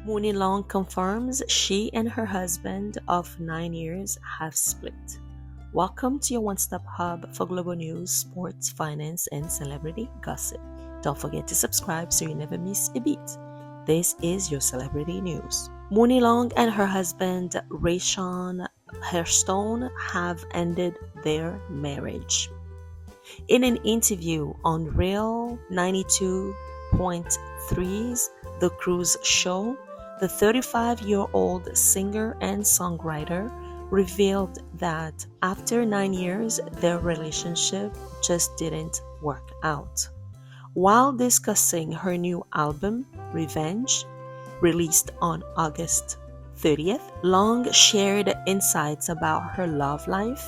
Muni Long confirms she and her husband of 9 years have split. Welcome to your one-stop hub for global news, sports, finance, and celebrity gossip. Don't forget to subscribe so you never miss a beat. This is your celebrity news. Muni Long and her husband Rayshawn Hairstone have ended their marriage. In an interview on Real 92.3's The Cruise Show, the 35-year-old singer and songwriter revealed that after 9 years, their relationship just didn't work out. While discussing her new album, Revenge, released on August 30th, Long shared insights about her love life.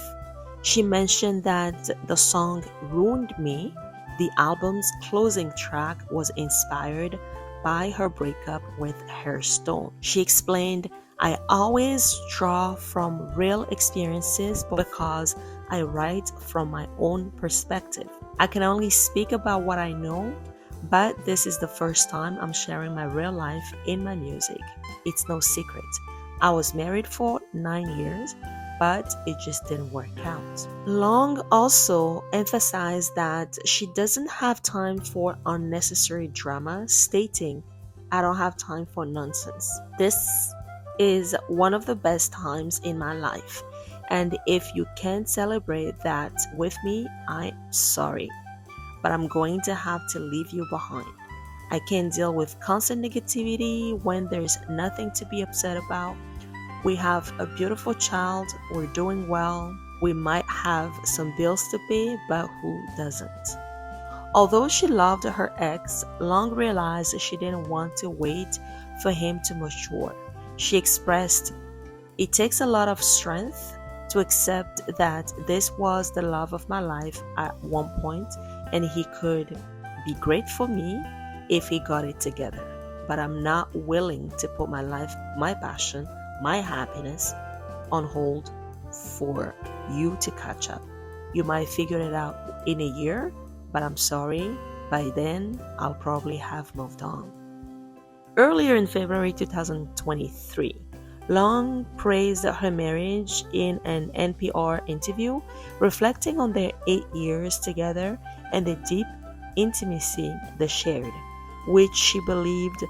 She mentioned that the song Ruined Me, the album's closing track, was inspired by her breakup with Hairstone. She explained, "I always draw from real experiences because I write from my own perspective. I can only speak about what I know, but this is the first time I'm sharing my real life in my music. It's no secret. I was married for 9 years, but it just didn't work out." Long also emphasized that she doesn't have time for unnecessary drama, stating, "I don't have time for nonsense. This is one of the best times in my life, and if you can't celebrate that with me, I'm sorry, but I'm going to have to leave you behind. I can't deal with constant negativity when there's nothing to be upset about. We have a beautiful child, we're doing well, we might have some bills to pay, but who doesn't?" Although she loved her ex, Long realized she didn't want to wait for him to mature. She expressed, "It takes a lot of strength to accept that this was the love of my life at one point, and he could be great for me if he got it together. But I'm not willing to put my life, my passion, my happiness on hold for you to catch up. You might figure it out in a year, but I'm sorry, by then I'll probably have moved on." Earlier in February 2023, Long praised her marriage in an NPR interview, reflecting on their 8 years together and the deep intimacy they shared, which she believed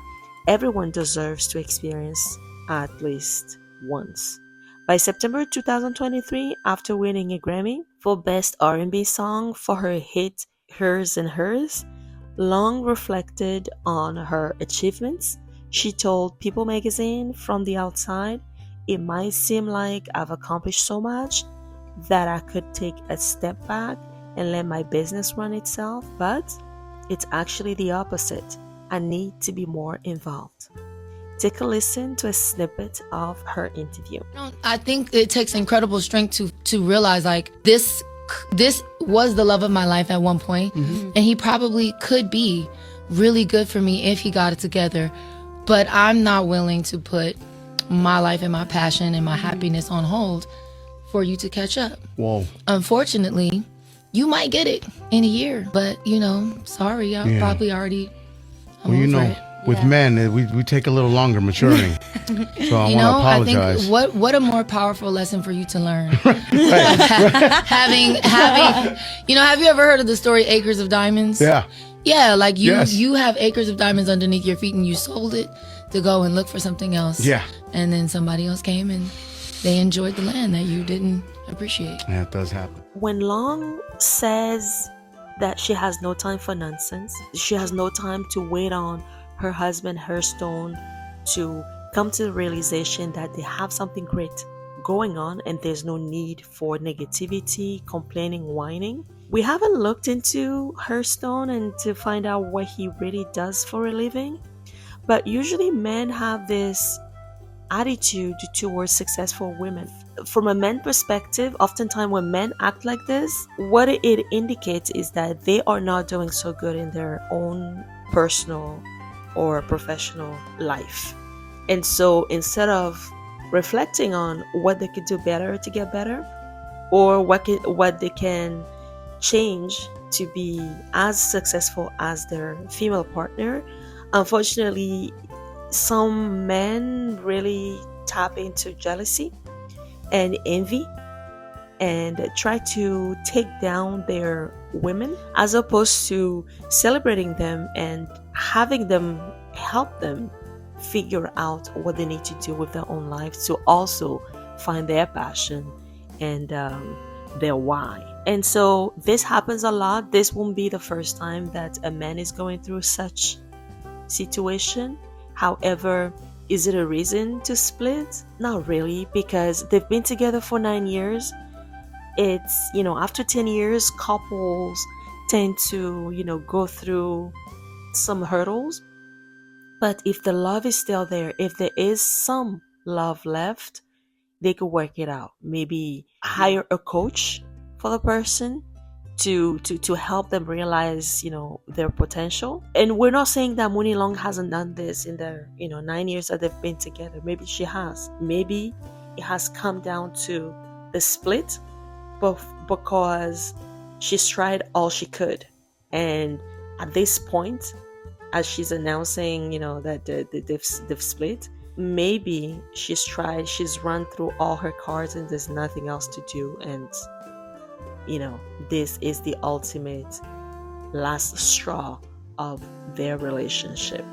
everyone deserves to experience at least once. By September 2023, after winning a Grammy for Best R&B Song for her hit Hers and Hers, Long reflected on her achievements. She told People magazine, "From the outside, it might seem like I've accomplished so much that I could take a step back and let my business run itself, but it's actually the opposite. I need to be more involved." Take a listen to a snippet of her interview. I think it takes incredible strength to realize like this was the love of my life at one point, and he probably could be really good for me if he got it together, but I'm not willing to put my life and my passion and my happiness on hold for you to catch up. Whoa. Unfortunately, you might get it in a year, but sorry, I'm probably already over it. With men, we take a little longer maturing. So I want to apologize. I think what a more powerful lesson for you to learn. having have you ever heard of the story Acres of Diamonds? Yeah. Yeah, like Yes. you have acres of diamonds underneath your feet and you sold it to go and look for something else. Yeah. And then somebody else came and they enjoyed the land that you didn't appreciate. Yeah, it does happen. When Long says that she has no time for nonsense, she has no time to wait on her husband Hairstone to come to the realization that they have something great going on and there's no need for negativity, complaining, whining. We haven't looked into Hairstone and to find out what he really does for a living, but usually men have this attitude towards successful women. From a men's perspective, oftentimes when men act like this, what it indicates is that they are not doing so good in their own personal or professional life. And so instead of reflecting on what they could do better to get better, or what they can change to be as successful as their female partner, unfortunately some men really tap into jealousy and envy and try to take down their women, as opposed to celebrating them and having them help them figure out what they need to do with their own lives to also find their passion and their why. And so this happens a lot. This won't be the first time that a man is going through such situation. However, is it a reason to split? Not really, because they've been together for 9 years. It's, after 10 years, couples tend to, go through some hurdles. But if the love is still there, if there is some love left, they could work it out. Maybe hire a coach for the person to help them realize, their potential. And we're not saying that Muni Long hasn't done this in the, 9 years that they've been together. Maybe she has. Maybe it has come down to the split, but because she's tried all she could. And at this point, as she's announcing, that they've split, maybe she's run through all her cards and there's nothing else to do. And, this is the ultimate last straw of their relationship.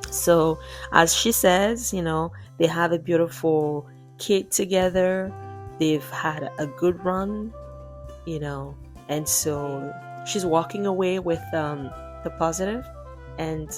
So, as she says, they have a beautiful kid together. They've had a good run, and so she's walking away with the positive and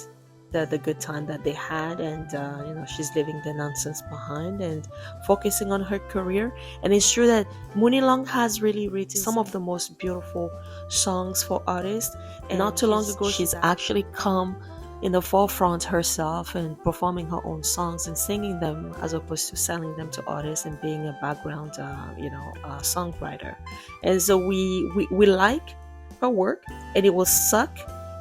the good time that they had, and she's leaving the nonsense behind and focusing on her career. And it's true that Muni Long has really written some of the most beautiful songs for artists, and not too long ago she's actually come in the forefront herself and performing her own songs and singing them, as opposed to selling them to artists and being a background songwriter. And so we like her work, and it will suck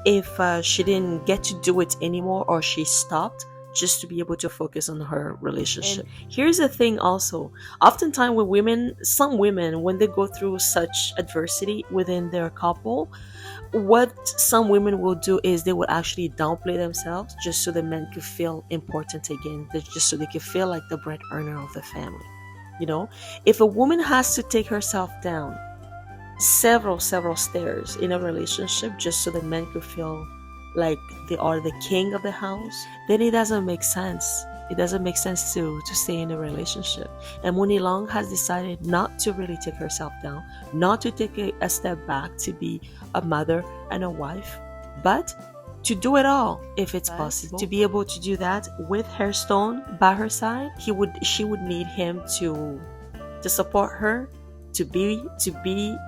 if she didn't get to do it anymore, or she stopped just to be able to focus on her relationship. And here's the thing also, oftentimes with some women, when they go through such adversity within their couple, what some women will do is they will actually downplay themselves just so the men could feel important again, just so they could feel like the bread earner of the family. If a woman has to take herself down several stairs in a relationship just so the men could feel like they are the king of the house, then it doesn't make sense. It doesn't make sense to stay in a relationship. And Muni Long has decided not to really take herself down, not to take a step back to be a mother and a wife, but to do it all if it's possible. To be able to do that with Hairstone by her side, she would need him to support her, to be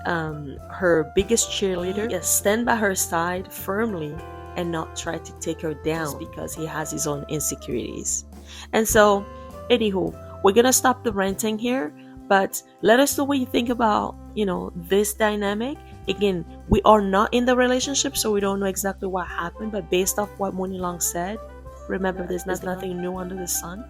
her biggest cheerleader, stand by her side firmly and not try to take her down because he has his own insecurities. And so, anywho, we're gonna stop the ranting here, but let us know what you think about, this dynamic. Again, we are not in the relationship, so we don't know exactly what happened, but based off what Muni Long said, remember, there's nothing new under the sun.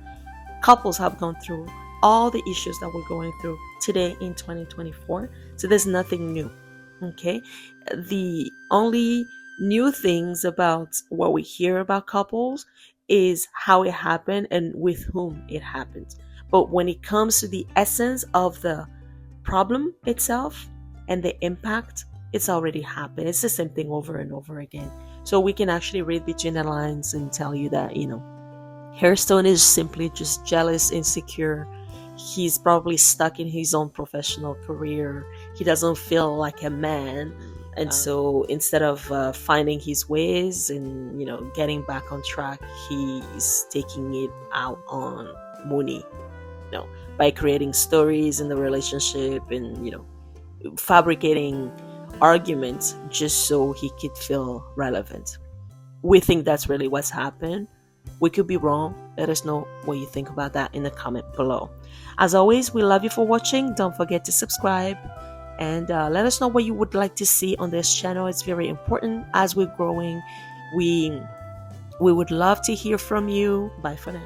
Couples have gone through all the issues that we're going through today in 2024, so there's nothing new. Okay, the only new things about what we hear about couples is how it happened and with whom it happened. But when it comes to the essence of the problem itself and the impact, it's already happened. It's the same thing over and over again. So we can actually read between the lines and tell you that, Hairstone is simply just jealous, insecure. He's probably stuck in his own professional career. He doesn't feel like a man. And so instead of finding his ways and, getting back on track, he's taking it out on Muni, by creating stories in the relationship and, fabricating arguments just so he could feel relevant. We think that's really what's happened. We could be wrong. Let us know what you think about that in the comment below. As always, we love you for watching. Don't forget to subscribe. And let us know what you would like to see on this channel. It's very important as we're growing. We would love to hear from you. Bye for now.